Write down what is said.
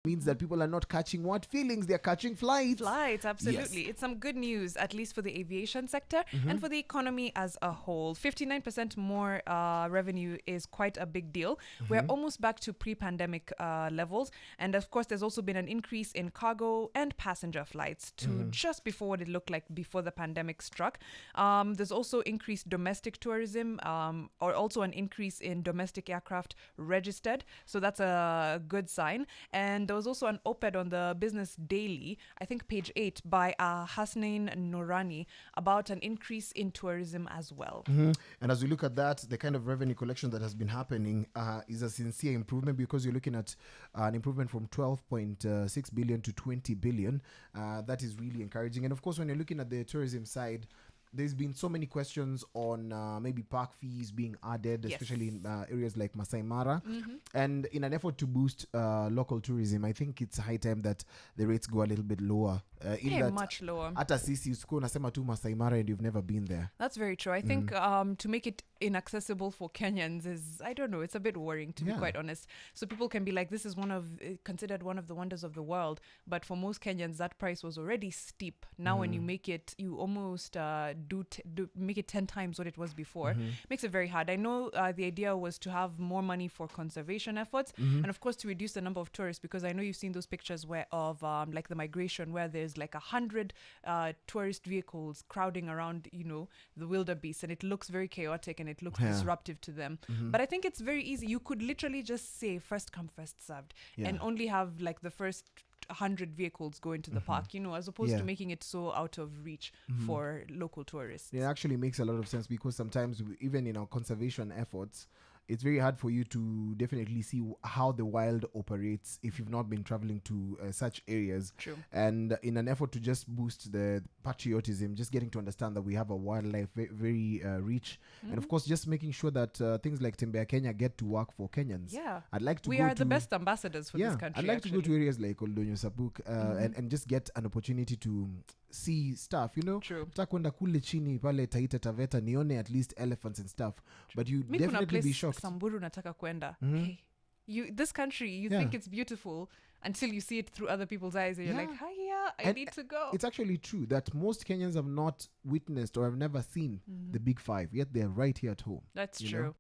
means that people are not catching what feelings, they're catching flights. Flights, absolutely. It's some good news, at least for the aviation sector and for the economy as a whole. 59% more revenue is quite a big deal. We're almost back to pre-pandemic levels. And of course, there's also been an increase in cargo and passenger flights to just before what it looked like before the pandemic struck. There's also increased domestic tourism, or also an increase in domestic aircraft registered. So that's a good sign. And there was also an op-ed on the Business Daily, I think page 8, by Hasnain Nourani about an increase in tourism as well. And as we look at that, the kind of revenue collection that has been happening is a sincere improvement, because you're looking at an improvement from 12.6 billion to 20 billion. That is really encouraging. And of course, when you're looking at the tourism side, there's been so many questions on maybe park fees being added, especially in areas like Masai Mara. And in an effort to boost local tourism, I think it's high time that the rates go a little bit lower. Much lower. Hata sisi usikuwa unasema tu Masai Mara and you've never been there. That's very true. I think to make it inaccessible for Kenyans is, I don't know, it's a bit worrying, to be quite honest. So people can be like, this is considered one of the wonders of the world. But for most Kenyans, that price was already steep. Now when you make it, you almost make it 10 times what it was before. Makes it very hard. I know the idea was to have more money for conservation efforts and of course to reduce the number of tourists, because I know you've seen those pictures of like the migration, where there's like 100 tourist vehicles crowding around, the wildebeest, and it looks very chaotic and it looks disruptive to them. But I think it's very easy. You could literally just say first come, first served, and only have like the first 100 vehicles go into the park, as opposed to making it so out of reach for local tourists. It actually makes a lot of sense, because sometimes even in our conservation efforts, it's very hard for you to definitely see how the wild operates if you've not been traveling to such areas. True. And in an effort to just boost the patriotism, just getting to understand that we have a wildlife very rich, and of course just making sure that things like Tembea Kenya get to work for Kenyans. I'd like to we are the best ambassadors for this country. I'd like to go to areas like Oldonyo Sapuk and just get an opportunity to see stuff, True. Kwenda kule chini pale Taita Taveta nione at least elephants and stuff. But you definitely be shocked. Samburu nataka kwenda. Hey, this country, you think it's beautiful until you see it through other people's eyes, and you're like, I need to go. It's actually true that most Kenyans have not witnessed or have never seen the Big Five, yet they're right here at home. That's true.